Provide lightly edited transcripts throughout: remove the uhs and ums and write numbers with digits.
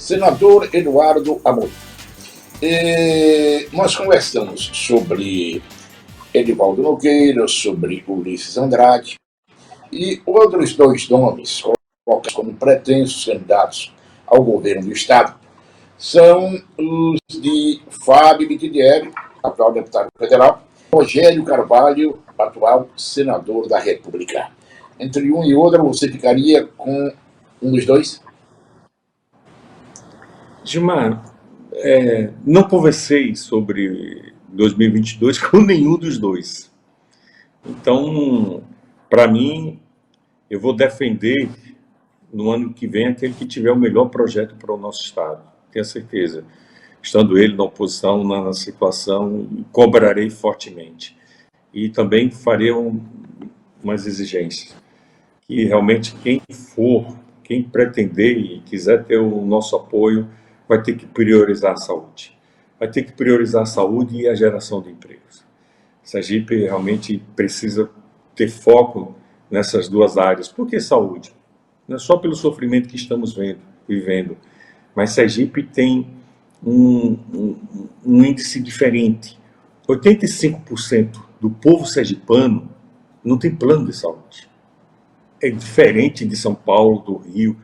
Senador Eduardo Amorim, nós conversamos sobre Edivaldo Nogueira, sobre Ulisses Andrade e outros dois nomes colocados como pretensos candidatos ao governo do Estado são os de Fábio Mitidieri, atual deputado federal, Rogério Carvalho, atual senador da República. Entre um e outro, você ficaria com um dos dois? Gilmar, não conversei sobre 2022 com nenhum dos dois. Então, para mim, eu vou defender no ano que vem aquele que tiver o melhor projeto para o nosso Estado. Tenho certeza. Estando ele na oposição, na situação, cobrarei fortemente. E também farei umas exigências. Que realmente quem pretender e quiser ter o nosso apoio, vai ter que priorizar a saúde. Vai ter que priorizar a saúde e a geração de empregos. Sergipe realmente precisa ter foco nessas duas áreas. Por que saúde? Não é só pelo sofrimento que estamos vivendo, mas Sergipe tem um índice diferente. 85% do povo sergipano não tem plano de saúde. É diferente de São Paulo, do Rio,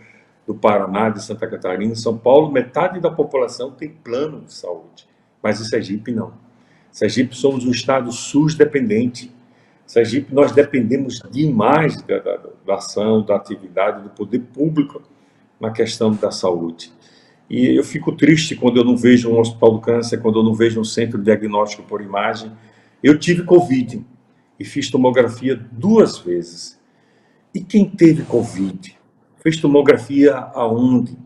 do Paraná, de Santa Catarina. Em São Paulo, metade da população tem plano de saúde, mas em Sergipe não. Sergipe somos um estado SUS dependente. Sergipe nós dependemos demais da ação, da atividade do poder público na questão da saúde. E eu fico triste quando eu não vejo um hospital do câncer, quando eu não vejo um centro de diagnóstico por imagem. Eu tive Covid e fiz tomografia 2 vezes. E quem teve Covid? Fez tomografia aonde?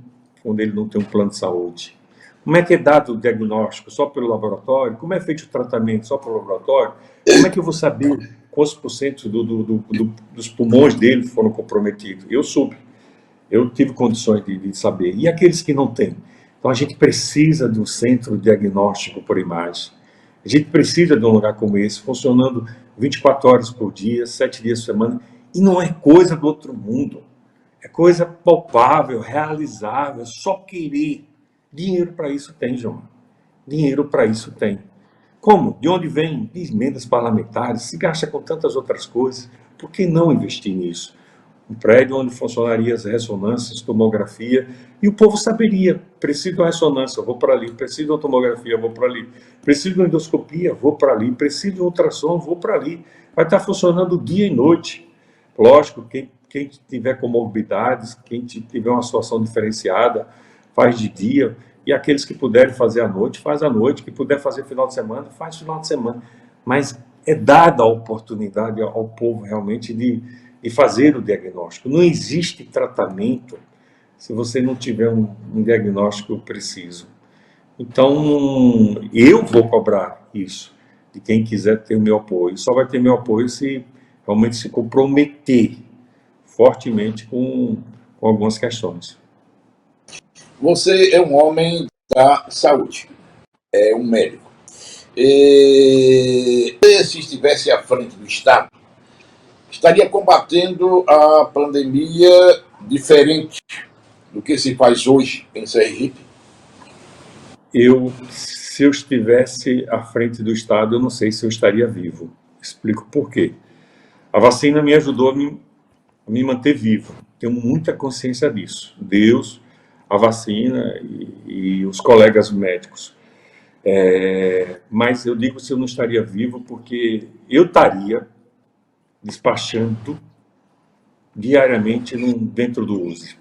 Quando ele não tem um plano de saúde. Como é que é dado o diagnóstico? Só pelo laboratório? Como é feito o tratamento? Só pelo laboratório? Como é que eu vou saber quantos por cento dos pulmões dele foram comprometidos? Eu soube. Eu tive condições de saber. E aqueles que não têm? Então a gente precisa de um centro diagnóstico por imagem. A gente precisa de um lugar como esse, funcionando 24 horas por dia, 7 dias por semana. E não é coisa do outro mundo. É coisa palpável, realizável, só querer. Dinheiro para isso tem, João. Dinheiro para isso tem. Como? De onde vem? De emendas parlamentares, se gasta com tantas outras coisas. Por que não investir nisso? Um prédio onde funcionaria as ressonâncias, tomografia, e o povo saberia, preciso de uma ressonância, vou para ali, preciso de uma tomografia, vou para ali, preciso de uma endoscopia, vou para ali, preciso de um ultrassom, vou para ali. Vai estar funcionando dia e noite. Lógico, quem tiver comorbidades, quem tiver uma situação diferenciada, faz de dia, e aqueles que puderem fazer à noite, faz à noite, que puder fazer final de semana, faz final de semana. Mas é dada a oportunidade ao povo realmente de fazer o diagnóstico. Não existe tratamento se você não tiver um diagnóstico preciso. Então, eu vou cobrar isso de quem quiser ter o meu apoio. Só vai ter meu apoio se realmente se comprometer fortemente com algumas questões. Você é um homem da saúde, é um médico. E se estivesse à frente do Estado, estaria combatendo a pandemia diferente do que se faz hoje em Sergipe? Se eu estivesse à frente do Estado, eu não sei se eu estaria vivo. Explico por quê. A vacina me ajudou a me manter vivo. Tenho muita consciência disso. Deus, a vacina e os colegas médicos. Mas eu digo se eu não estaria vivo porque eu estaria despachando diariamente dentro do USE.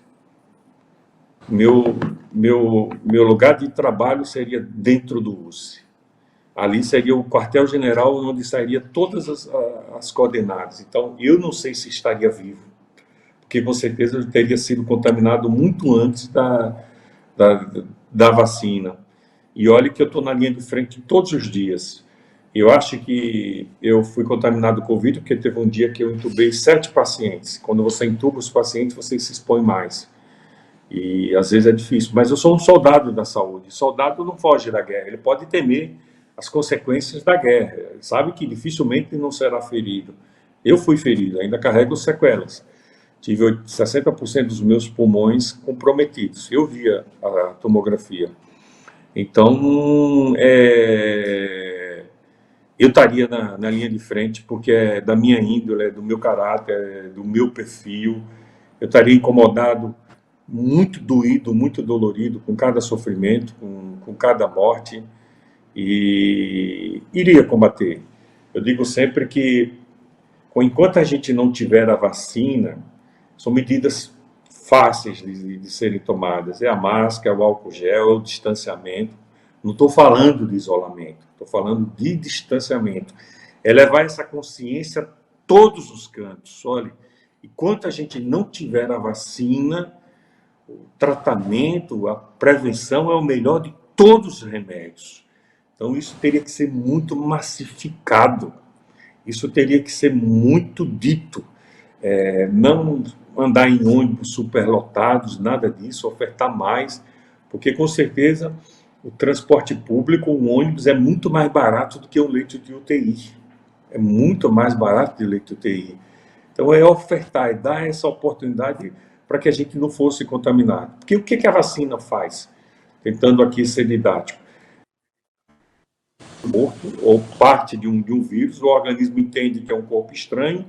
Meu lugar de trabalho seria dentro do USE. Ali seria o quartel-general onde sairia todas as coordenadas. Então, eu não sei se estaria vivo, porque com certeza eu teria sido contaminado muito antes da vacina. E olha que eu estou na linha de frente todos os dias. Eu acho que eu fui contaminado com Covid porque teve um dia que eu entubei 7 pacientes. Quando você entuba os pacientes, você se expõe mais. E às vezes é difícil. Mas eu sou um soldado da saúde. Soldado não foge da guerra. Ele pode temer as consequências da guerra. Ele sabe que dificilmente não será ferido. Eu fui ferido, ainda carrego sequelas. tive 60% dos meus pulmões comprometidos. Eu via a tomografia. Então, eu estaria na linha de frente, porque é da minha índole, é do meu caráter, é do meu perfil. Eu estaria incomodado, muito doído, muito dolorido com cada sofrimento, com cada morte, e iria combater. Eu digo sempre que, enquanto a gente não tiver a vacina, são medidas fáceis de serem tomadas. É a máscara, o álcool gel, o distanciamento. Não estou falando de isolamento, estou falando de distanciamento. É levar essa consciência a todos os cantos. Olha, enquanto a gente não tiver a vacina, o tratamento, a prevenção é o melhor de todos os remédios. Então isso teria que ser muito massificado, isso teria que ser muito dito. Não andar em ônibus superlotados, nada disso, ofertar mais, porque com certeza o transporte público, o ônibus é muito mais barato do que um leito de UTI. É muito mais barato que o leito de UTI. Então é ofertar, é dar essa oportunidade para que a gente não fosse contaminado. Porque o que a vacina faz? Tentando aqui ser didático. Morto, ou parte de um vírus, o organismo entende que é um corpo estranho,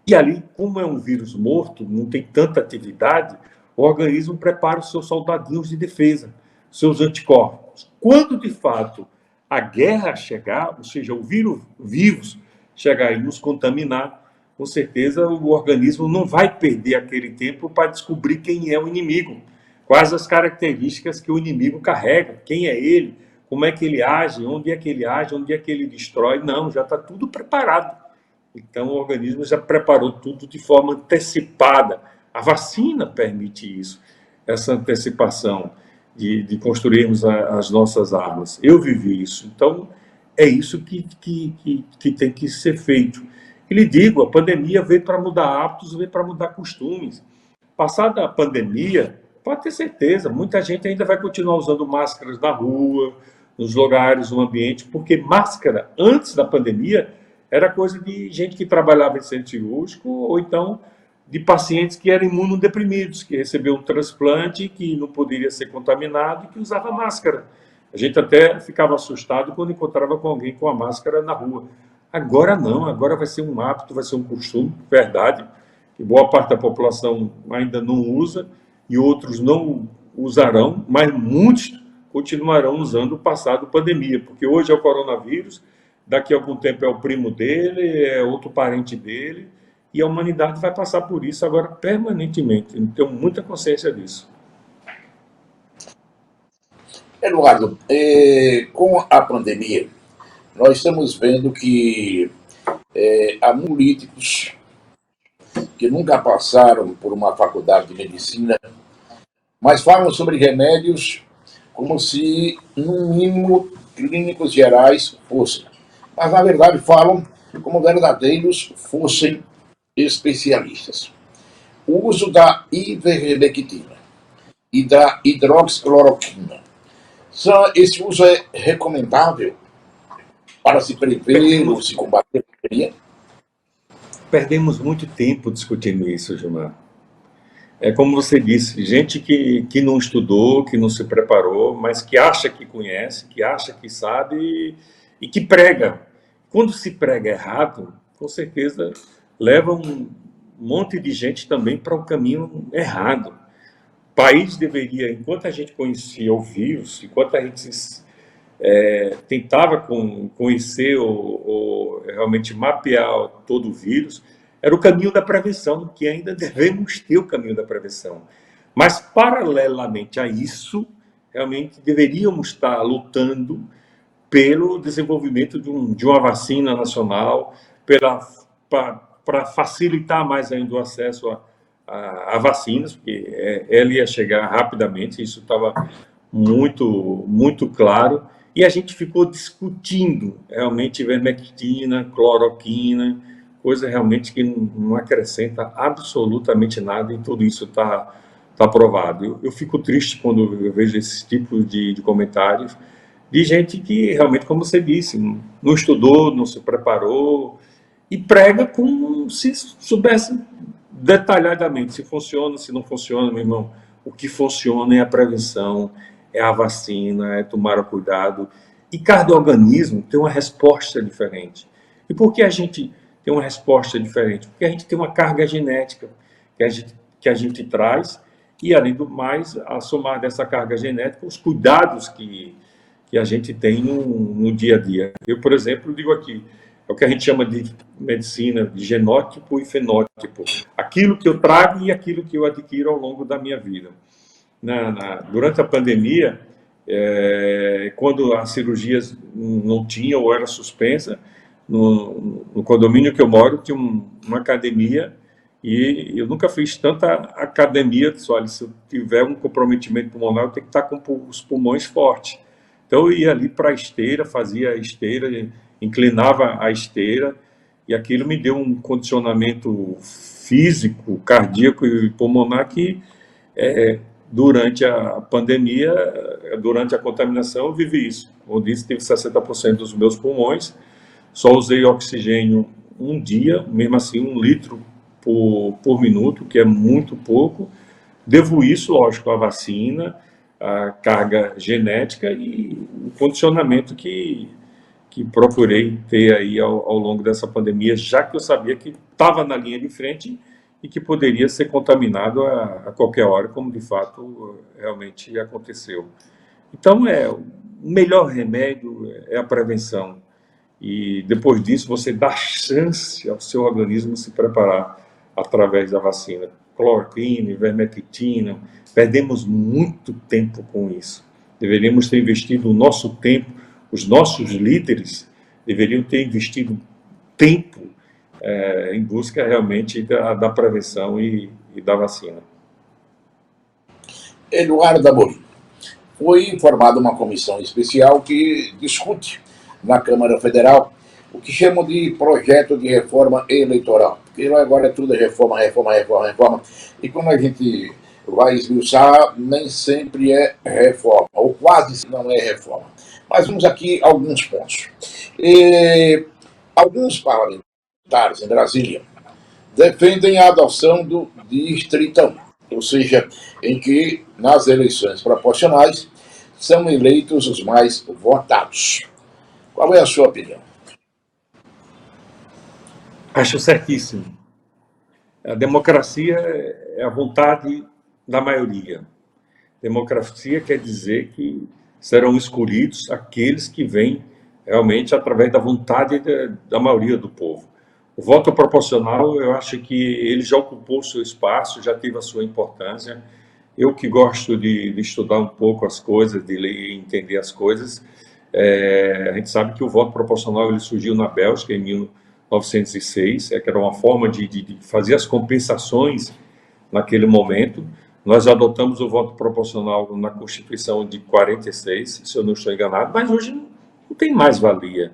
e ali, como é um vírus morto, não tem tanta atividade, o organismo prepara os seus soldadinhos de defesa, seus anticorpos. Quando, de fato, a guerra chegar, ou seja, o vírus chegar e nos contaminar, com certeza o organismo não vai perder aquele tempo para descobrir quem é o inimigo, quais as características que o inimigo carrega, quem é ele, como é que ele age, onde é que ele destrói. Não, já está tudo preparado. Então o organismo já preparou tudo de forma antecipada. A vacina permite isso, essa antecipação de construirmos as nossas armas. Eu vivi isso. Então é isso que tem que ser feito. E lhe digo, a pandemia veio para mudar hábitos, veio para mudar costumes. Passada a pandemia, pode ter certeza, muita gente ainda vai continuar usando máscaras na rua, nos lugares, no ambiente, porque máscara, antes da pandemia, era coisa de gente que trabalhava em centro cirúrgico, ou então de pacientes que eram imunodeprimidos, que recebiam um transplante, que não poderia ser contaminado e que usava máscara. A gente até ficava assustado quando encontrava com alguém com a máscara na rua. Agora não, agora vai ser um hábito, vai ser um costume, verdade, que boa parte da população ainda não usa e outros não usarão, mas muitos continuarão usando o passado pandemia, porque hoje é o coronavírus, daqui a algum tempo é o primo dele, é outro parente dele, e a humanidade vai passar por isso agora permanentemente. Eu tenho muita consciência disso. Eduardo, com a pandemia, nós estamos vendo que há políticos que nunca passaram por uma faculdade de medicina, mas falam sobre remédios como se, no mínimo, clínicos gerais fossem. Mas, na verdade, falam como verdadeiros fossem especialistas. O uso da ivermectina e da hidroxicloroquina, esse uso é recomendável para se prever ou se combater a pandemia? Perdemos muito tempo discutindo isso, Gilmar. É como você disse, gente que não estudou, que não se preparou, mas que acha que conhece, que acha que sabe e que prega. Quando se prega errado, com certeza leva um monte de gente também para o caminho errado. O país deveria, enquanto a gente conhecia o vírus, enquanto a gente tentava conhecer ou realmente mapear todo o vírus, era o caminho da prevenção, que ainda devemos ter o caminho da prevenção. Mas, paralelamente a isso, realmente deveríamos estar lutando pelo desenvolvimento de uma vacina nacional, para facilitar mais ainda o acesso a vacinas, porque ela ia chegar rapidamente, isso estava muito, muito claro, e a gente ficou discutindo realmente ivermectina, cloroquina, coisa realmente que não acrescenta absolutamente nada, e tudo isso está provado. Eu fico triste quando eu vejo esse tipo de comentários de gente que realmente, como você disse, não estudou, não se preparou, e prega como se soubesse detalhadamente se funciona, se não funciona, meu irmão. O que funciona é a prevenção, é a vacina, é tomar o cuidado. E cada organismo tem uma resposta diferente. E por que a gente tem uma resposta diferente? Porque a gente tem uma carga genética que a gente traz e, além do mais, a somar dessa carga genética, os cuidados que a gente tem no dia a dia. Eu, por exemplo, digo aqui, é o que a gente chama de medicina de genótipo e fenótipo. Aquilo que eu trago e aquilo que eu adquiro ao longo da minha vida. Durante a pandemia, quando as cirurgias não tinham ou era suspensa, no condomínio que eu moro tinha uma academia e eu nunca fiz tanta academia. Disse, olha, se eu tiver um comprometimento pulmonar, eu tenho que estar com os pulmões fortes. Então eu ia ali para a esteira, fazia a esteira, inclinava a esteira e aquilo me deu um condicionamento físico, cardíaco e pulmonar que durante a pandemia, durante a contaminação, eu vivi isso. Como eu disse, tive 60% dos meus pulmões, só usei oxigênio um dia, mesmo assim 1 litro por minuto, que é muito pouco. Devo isso, lógico, à vacina, à carga genética e o condicionamento que procurei ter aí ao longo dessa pandemia, já que eu sabia que estava na linha de frente e que poderia ser contaminado a qualquer hora, como de fato realmente aconteceu. Então, o melhor remédio é a prevenção. E depois disso, você dá chance ao seu organismo se preparar através da vacina. Cloroquina, ivermectina, perdemos muito tempo com isso. Deveríamos ter investido o nosso tempo, os nossos líderes deveriam ter investido tempo em busca realmente da prevenção e da vacina. Eduardo Amorim. Foi formada uma comissão especial que discute na Câmara Federal o que chamam de projeto de reforma eleitoral. Porque agora tudo é reforma. E quando a gente vai esmiuçar, nem sempre é reforma, ou quase não é reforma. Mas vamos aqui a alguns pontos. Alguns parlamentares em Brasília defendem a adoção do distritão, ou seja, em que nas eleições proporcionais são eleitos os mais votados. Qual é a sua opinião? Acho certíssimo. A democracia é a vontade da maioria. Democracia quer dizer que serão escolhidos aqueles que vêm realmente através da vontade da maioria do povo. O voto proporcional, eu acho que ele já ocupou o seu espaço, já teve a sua importância. Eu que gosto de estudar um pouco as coisas, de ler e entender as coisas, a gente sabe que o voto proporcional ele surgiu na Bélgica em 1906, que era uma forma de fazer as compensações naquele momento. Nós adotamos o voto proporcional na Constituição de 46, se eu não estou enganado, mas hoje não tem mais valia.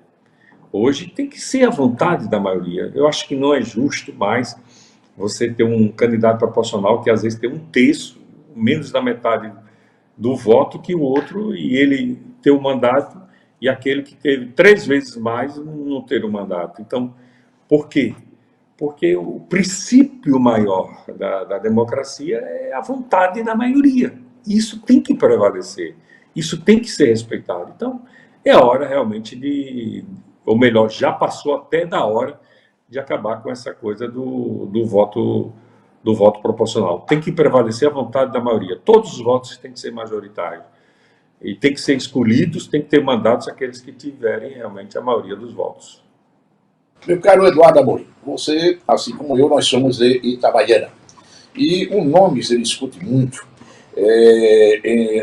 Hoje tem que ser a vontade da maioria. Eu acho que não é justo mais você ter um candidato proporcional que às vezes tem 1/3, menos da metade do voto que o outro, e ele ter o mandato, e aquele que teve 3 vezes mais não ter o mandato. Então, por quê? Porque o princípio maior da democracia é a vontade da maioria. Isso tem que prevalecer. Isso tem que ser respeitado. Então, é a hora realmente ou melhor, já passou até da hora de acabar com essa coisa do voto proporcional. Tem que prevalecer a vontade da maioria. Todos os votos têm que ser majoritários. E tem que ser escolhidos, tem que ter mandatos aqueles que tiverem realmente a maioria dos votos. Meu caro Eduardo Amorim, você, assim como eu, nós somos de Itabaiana. E o nome se discute muito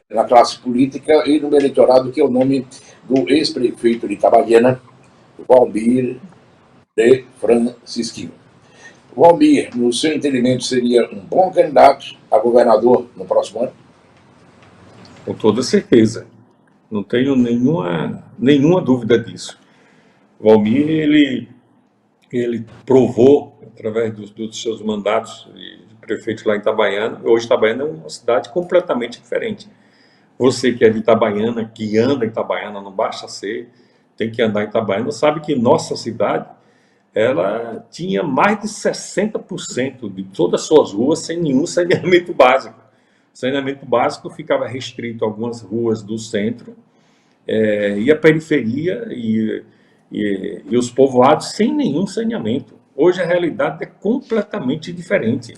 na classe política e no eleitorado, que é o nome do ex-prefeito de Itabaiana, Walmir de Francisquinho. Walmir, no seu entendimento, seria um bom candidato a governador no próximo ano? Com toda certeza. Não tenho nenhuma dúvida disso. Walmir, ele provou, através dos seus mandatos de prefeito lá em Itabaiana. Hoje Itabaiana é uma cidade completamente diferente. Você que é de Itabaiana, que anda em Itabaiana, não basta ser, tem que andar em Itabaiana, sabe que nossa cidade ela tinha mais de 60% de todas as suas ruas sem nenhum saneamento básico. O saneamento básico ficava restrito a algumas ruas do centro, e a periferia e os povoados sem nenhum saneamento. Hoje a realidade é completamente diferente.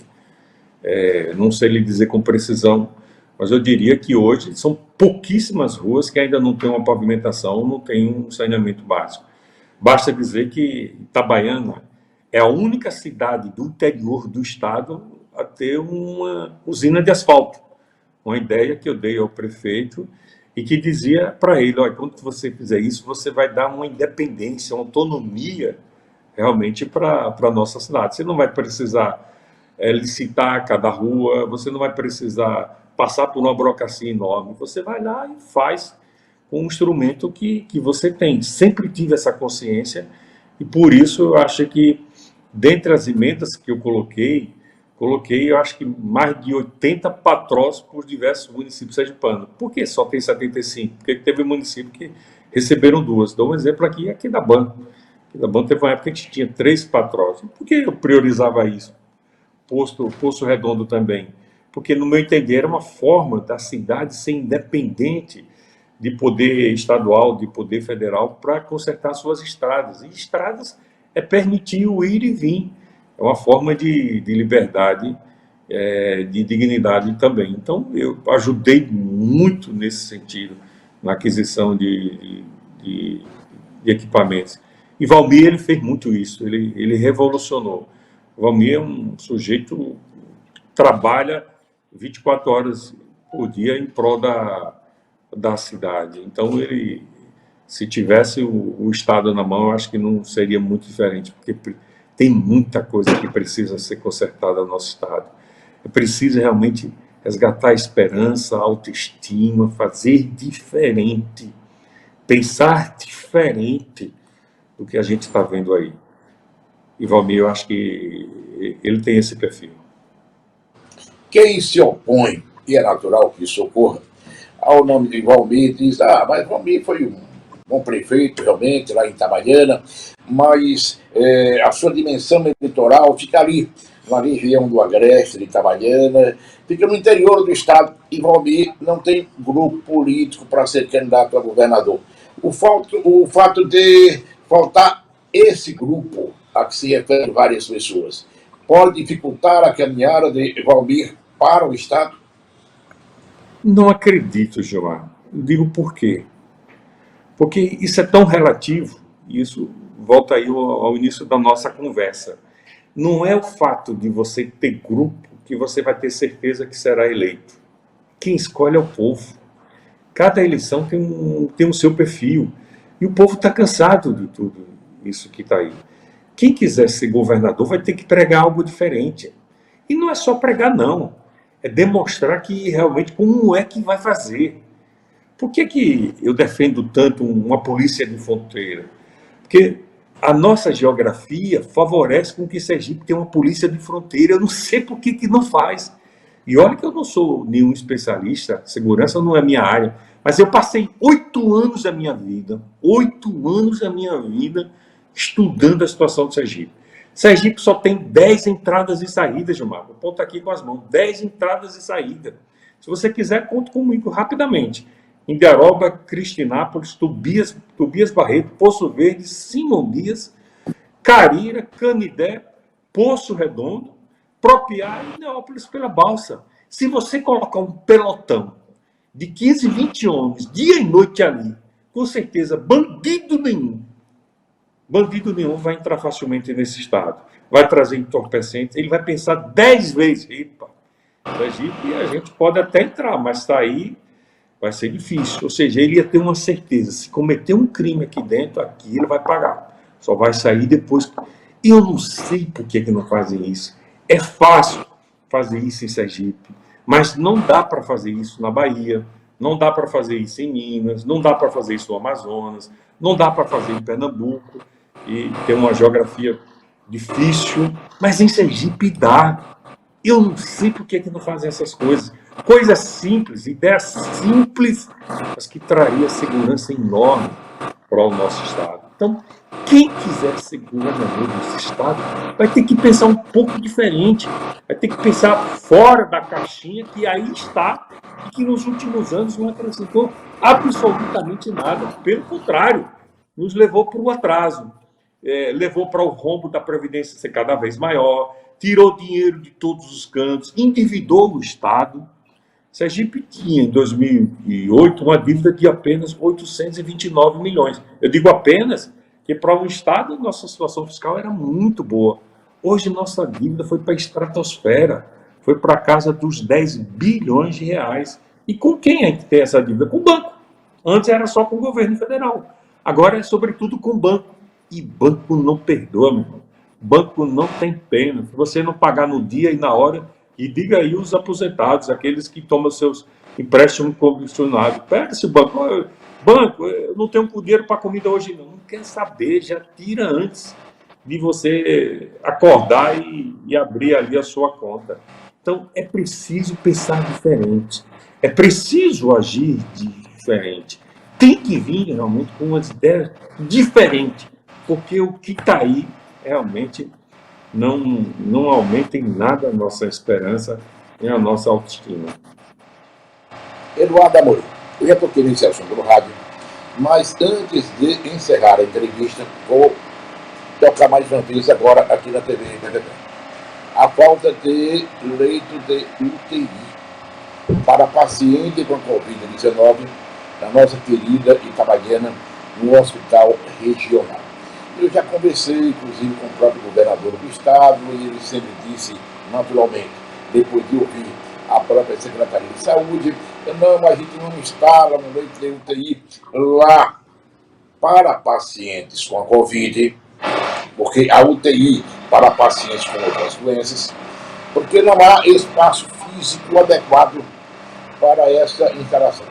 Não sei lhe dizer com precisão, mas eu diria que hoje são pouquíssimas ruas que ainda não têm uma pavimentação, não têm um saneamento básico. Basta dizer que Itabaiana é a única cidade do interior do estado a ter uma usina de asfalto. Uma ideia que eu dei ao prefeito e que dizia para ele: olha, quando você fizer isso, você vai dar uma independência, uma autonomia realmente para a nossa cidade. Você não vai precisar licitar cada rua, você não vai precisar passar por uma burocracia enorme. Você vai lá e faz com o instrumento que você tem. Sempre tive essa consciência e por isso eu acho que, dentre as emendas que eu coloquei, eu acho que mais de 80 patrões por diversos municípios sergipanos. Por que só tem 75? Porque teve município que receberam duas. Dou um exemplo aqui, Aquidauana. Aquidauana teve uma época que tinha 3 patrões. Por que eu priorizava isso? Poço Redondo também. Porque, no meu entender, era uma forma da cidade ser independente de poder estadual, de poder federal, para consertar suas estradas. E estradas é permitir o ir e vir. É uma forma de liberdade, de dignidade também. Então, eu ajudei muito nesse sentido, na aquisição de equipamentos. E Valmir, ele fez muito isso, ele revolucionou. Valmir é um sujeito que trabalha 24 horas por dia em prol da cidade. Então, ele, se tivesse o Estado na mão, eu acho que não seria muito diferente, porque tem muita coisa que precisa ser consertada no nosso Estado. É preciso realmente resgatar a esperança, a autoestima, fazer diferente, pensar diferente do que a gente está vendo aí. E Valmir, eu acho que ele tem esse perfil. Quem se opõe, e é natural que isso ocorra, ao nome de Valmir, diz: ah, mas Valmir foi um bom prefeito, realmente, lá em Itabaiana, mas a sua dimensão eleitoral fica ali, na região do Agreste, de Itabaiana, fica no interior do estado, e Valmir não tem grupo político para ser candidato a governador. O fato de faltar esse grupo, a que se refere várias pessoas, pode dificultar a caminhada de Valmir para o estado? Não acredito, Gilmar. Digo por quê. Porque isso é tão relativo, e isso volta aí ao início da nossa conversa. Não é o fato de você ter grupo que você vai ter certeza que será eleito. Quem escolhe é o povo. Cada eleição tem o seu perfil. E o povo está cansado de tudo isso que está aí. Quem quiser ser governador vai ter que pregar algo diferente. E não é só pregar, não. É demonstrar que realmente como é que vai fazer. Por que eu defendo tanto uma polícia de fronteira? Porque a nossa geografia favorece com que Sergipe tenha uma polícia de fronteira. Eu não sei por que não faz. E olha que eu não sou nenhum especialista, segurança não é minha área, mas eu passei 8 anos da minha vida, estudando a situação do Sergipe. Sergipe só tem 10 entradas e saídas, Gilmar. Vou apontar aqui com as mãos. 10 entradas e saídas. Se você quiser, conta comigo rapidamente. Indiaroba, Cristinápolis, Tobias Barreto, Poço Verde, Simão Dias, Carira, Canidé, Poço Redondo, Propiá e Neópolis pela Balsa. Se você colocar um pelotão de 15, 20 homens, dia e noite ali, com certeza, bandido nenhum vai entrar facilmente nesse estado. Vai trazer entorpecentes, ele vai pensar 10 vezes. Epa, Sergipe a gente pode até entrar, mas sair vai ser difícil. Ou seja, ele ia ter uma certeza, se cometer um crime aqui dentro, aqui ele vai pagar. Só vai sair depois. E eu não sei por que não fazem isso. É fácil fazer isso em Sergipe, mas não dá para fazer isso na Bahia, não dá para fazer isso em Minas, não dá para fazer isso no Amazonas, não dá para fazer em Pernambuco, e tem uma geografia difícil, mas em Sergipe dá. Eu não sei por que não fazem essas coisas. Coisas simples, ideias simples, mas que traria segurança enorme para o nosso estado. Então, quem quiser ser governador desse estado vai ter que pensar um pouco diferente, vai ter que pensar fora da caixinha que aí está e que nos últimos anos não acrescentou absolutamente nada. Pelo contrário, nos levou para o atraso, levou para o rombo da Previdência ser cada vez maior, tirou dinheiro de todos os cantos, endividou o Estado. Sergipe tinha, em 2008, uma dívida de apenas 829 milhões. Eu digo apenas que, para um Estado, nossa situação fiscal era muito boa. Hoje, nossa dívida foi para a estratosfera, foi para a casa dos 10 bilhões de reais. E com quem é que tem essa dívida? Com o banco. Antes era só com o governo federal. Agora é, sobretudo, com o banco. E banco não perdoa, meu irmão. Banco não tem pena. Se você não pagar no dia e na hora, e diga aí os aposentados, aqueles que tomam seus empréstimos condicionados. Pega esse banco. Banco, eu não tenho dinheiro para comida hoje, não. Não quer saber, já tira antes de você acordar e abrir ali a sua conta. Então, é preciso pensar diferente. É preciso agir diferente. Tem que vir realmente com umas ideias diferentes, porque o que está aí realmente não aumenta em nada a nossa esperança e a nossa autoestima. Eduardo Amorim, eu já toquei nesse assunto no rádio, mas antes de encerrar a entrevista, vou tocar mais uma vez agora aqui na TV PVP. A falta de leito de UTI para paciente com Covid-19 na nossa querida Itabaiana, no hospital regional. Eu já conversei, inclusive, com o próprio governador do estado, e ele sempre disse, naturalmente, depois de ouvir a própria Secretaria de Saúde, não, a gente não instala no leito de UTI lá para pacientes com a Covid, porque a UTI para pacientes com outras doenças, porque não há espaço físico adequado para essa instalação.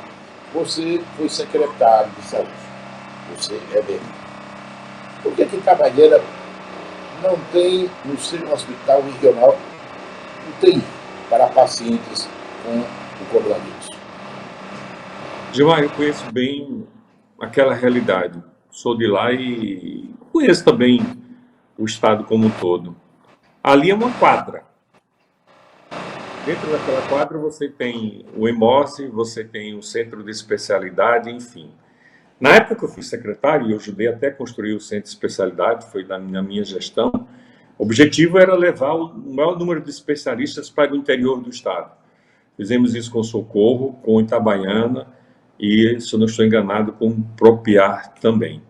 Você foi secretário de saúde, você é médico. Por que Itabaiana não tem no seu hospital regional UTI para pacientes com o coronavírus? Gilmar, eu conheço bem aquela realidade. Sou de lá e conheço também o estado como um todo. Ali é uma quadra. Dentro daquela quadra você tem o EMOSE, você tem o centro de especialidade, enfim. Na época que eu fui secretário, e eu ajudei até a construir o centro de especialidade, foi na minha gestão, o objetivo era levar o maior número de especialistas para o interior do estado. Fizemos isso com Socorro, com Itabaiana e, se eu não estou enganado, com Propiar também.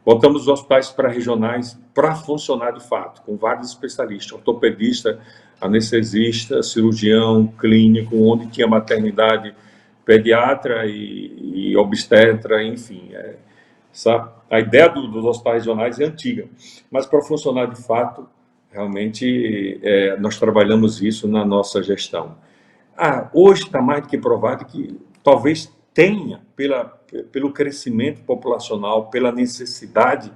Botamos os hospitais pré-regionais para funcionar de fato, com vários especialistas, ortopedista, anestesista, cirurgião, clínico, onde tinha maternidade, pediatra e obstetra, enfim. A ideia dos hospitais regionais é antiga, mas para funcionar de fato, realmente, nós trabalhamos isso na nossa gestão. Hoje está mais do que provado que talvez tenha, pelo crescimento populacional, pela necessidade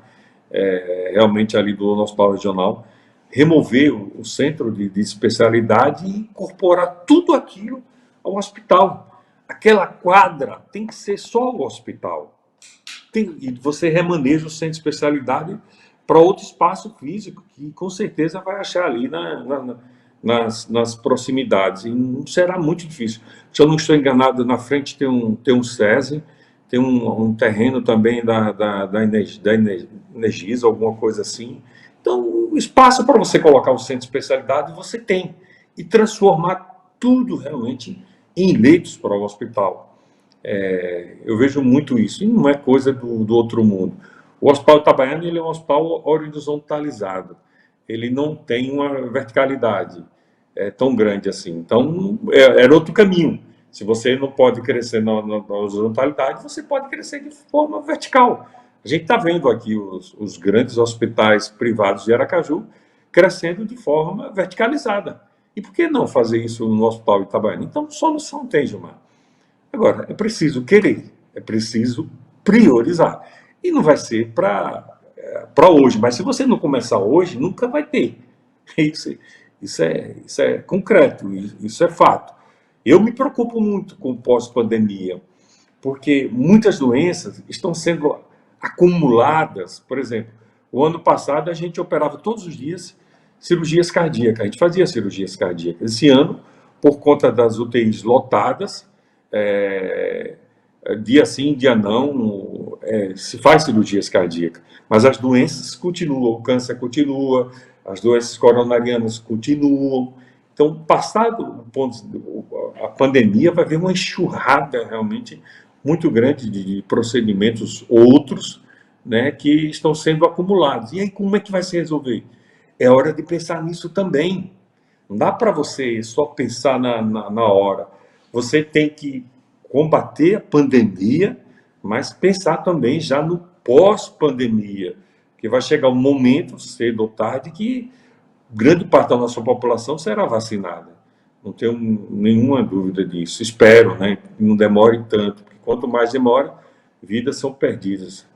realmente ali do hospital regional, remover o centro de especialidade e incorporar tudo aquilo ao hospital. Aquela quadra tem que ser só o hospital. E você remaneja o centro de especialidade para outro espaço físico, que com certeza vai achar ali nas proximidades. E não será muito difícil. Se eu não estou enganado, na frente tem um SESI, tem um terreno também da Energisa, alguma coisa assim. Então, o espaço para você colocar o centro de especialidade você tem. E transformar tudo realmente em leitos para o hospital. Eu vejo muito isso, e não é coisa do outro mundo. O Hospital Itabaiana ele é um hospital horizontalizado, ele não tem uma verticalidade tão grande assim. Então, era outro caminho. Se você não pode crescer na horizontalidade, você pode crescer de forma vertical. A gente está vendo aqui os grandes hospitais privados de Aracaju crescendo de forma verticalizada. E por que não fazer isso no Hospital Itabaiana? Então, solução tem, Gilmar. Agora, é preciso querer, é preciso priorizar. E não vai ser para hoje, mas se você não começar hoje, nunca vai ter. Isso é concreto, isso é fato. Eu me preocupo muito com o pós-pandemia, porque muitas doenças estão sendo acumuladas. Por exemplo, o ano passado a gente operava todos os dias cirurgias cardíacas, a gente fazia cirurgias cardíacas. Esse ano, por conta das UTIs lotadas, dia sim, dia não, se faz cirurgias cardíacas. Mas as doenças continuam, o câncer continua, as doenças coronarianas continuam. Então, passado a pandemia, vai haver uma enxurrada realmente muito grande de procedimentos outros, né, que estão sendo acumulados. E aí, como é que vai se resolver? É hora de pensar nisso também. Não dá para você só pensar na hora. Você tem que combater a pandemia, mas pensar também já no pós-pandemia, que vai chegar um momento, cedo ou tarde, que grande parte da nossa população será vacinada. Não tenho nenhuma dúvida disso. Espero, né, que não demore tanto, porque quanto mais demora, vidas são perdidas.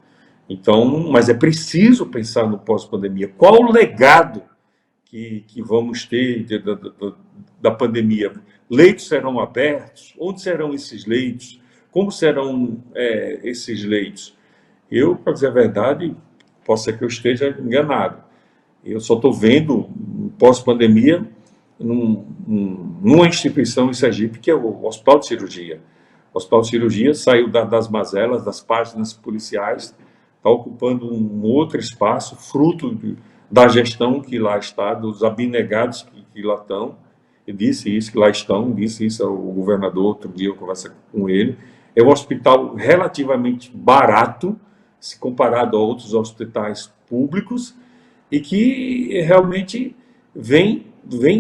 Então, mas é preciso pensar no pós-pandemia. Qual o legado que vamos ter da pandemia? Leitos serão abertos? Onde serão esses leitos? Como serão esses leitos? Eu, para dizer a verdade, posso ser que eu esteja enganado. Eu só estou vendo, pós-pandemia, numa instituição em Sergipe, que é o Hospital de Cirurgia. O Hospital de Cirurgia saiu das mazelas, das páginas policiais, está ocupando um outro espaço, fruto da gestão que lá está, dos abnegados que lá estão. Eu disse isso, que lá estão, disse isso ao governador, outro dia eu conversei com ele. É um hospital relativamente barato, se comparado a outros hospitais públicos, e que realmente vem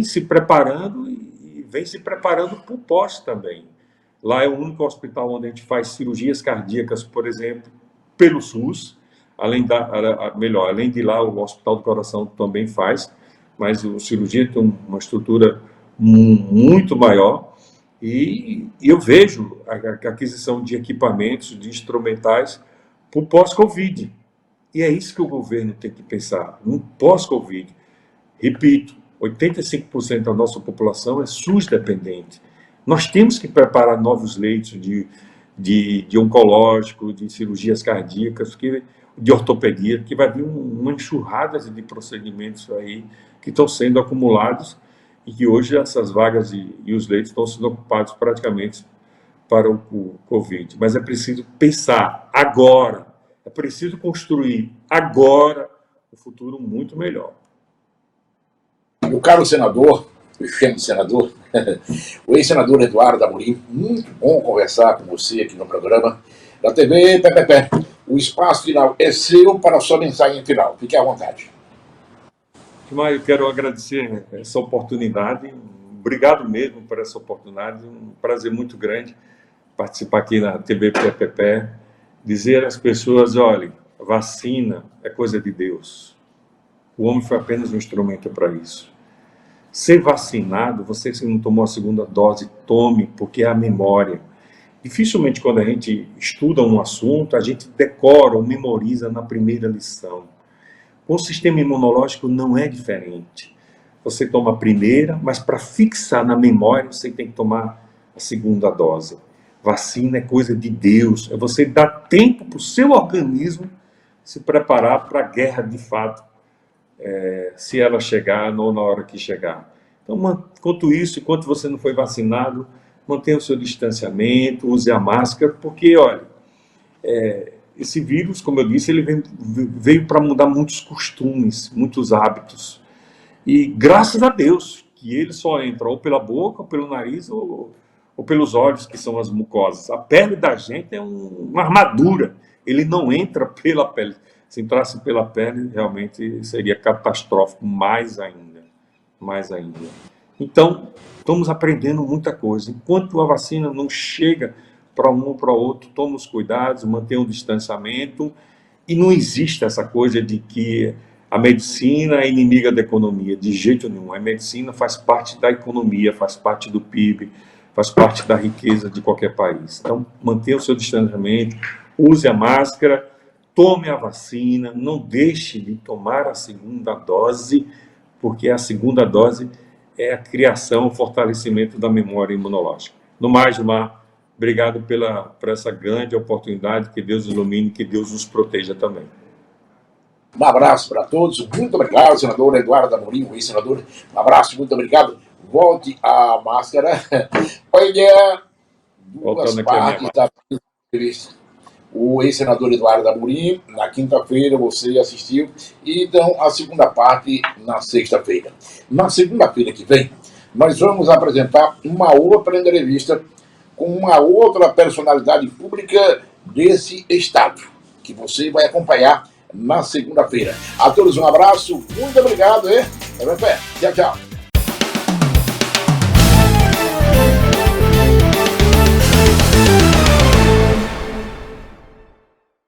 se preparando e vem se preparando para o pós também. Lá é o único hospital onde a gente faz cirurgias cardíacas, por exemplo, pelo SUS, além de lá o Hospital do Coração também faz, mas o cirurgia tem uma estrutura muito maior, e eu vejo a aquisição de equipamentos, de instrumentais para o pós-Covid. E é isso que o governo tem que pensar, no pós-Covid. Repito, 85% da nossa população é SUS dependente. Nós temos que preparar novos leitos de oncológico, de cirurgias cardíacas, de ortopedia, que vai vir uma enxurrada de procedimentos aí que estão sendo acumulados e que hoje essas vagas e os leitos estão sendo ocupados praticamente para o Covid. Mas é preciso pensar agora, é preciso construir agora um futuro muito melhor. Meu caro senador, o efêmero senador, o ex-senador Eduardo Amorim, muito bom conversar com você aqui no programa da TV PPP. O espaço final é seu para a sua mensagem final. Fique à vontade. Eu quero agradecer essa oportunidade. Obrigado mesmo por essa oportunidade. Um prazer muito grande participar aqui na TV PPP. Dizer às pessoas, olhem, vacina é coisa de Deus. O homem foi apenas um instrumento para isso. Ser vacinado, você se não tomou a segunda dose, tome, porque é a memória. Dificilmente quando a gente estuda um assunto, a gente decora ou memoriza na primeira lição. Com o sistema imunológico não é diferente. Você toma a primeira, mas para fixar na memória, você tem que tomar a segunda dose. Vacina é coisa de Deus, é você dar tempo para o seu organismo se preparar para a guerra de fato, se ela chegar ou na hora que chegar. Então, enquanto isso, enquanto você não foi vacinado, mantenha o seu distanciamento, use a máscara, porque, olha, esse vírus, como eu disse, ele veio para mudar muitos costumes, muitos hábitos. E graças a Deus que ele só entra ou pela boca, ou pelo nariz, ou pelos olhos, que são as mucosas. A pele da gente é uma armadura, ele não entra pela pele. Se entrasse pela pele, realmente seria catastrófico, mais ainda. Mais ainda. Então, estamos aprendendo muita coisa. Enquanto a vacina não chega para um ou para outro, tome os cuidados, mantenha o distanciamento, e não existe essa coisa de que a medicina é inimiga da economia, de jeito nenhum. A medicina faz parte da economia, faz parte do PIB, faz parte da riqueza de qualquer país. Então, mantenha o seu distanciamento, use a máscara, tome a vacina, não deixe de tomar a segunda dose, porque a segunda dose é a criação, o fortalecimento da memória imunológica. No mais, Gilmar, Obrigado por essa grande oportunidade. Que Deus ilumine, que Deus nos proteja também. Um abraço para todos. Muito obrigado, senador Eduardo Amorim, ex-senador. Um abraço, muito obrigado. Volte a máscara. Olha, duas Voltando aqui a minha partes da entrevista. O ex-senador Eduardo Amorim, na quinta-feira você assistiu, e então a segunda parte na sexta-feira. Na segunda-feira que vem, nós vamos apresentar uma outra entrevista com uma outra personalidade pública desse estado, que você vai acompanhar na segunda-feira. A todos um abraço, muito obrigado, e tchau, tchau.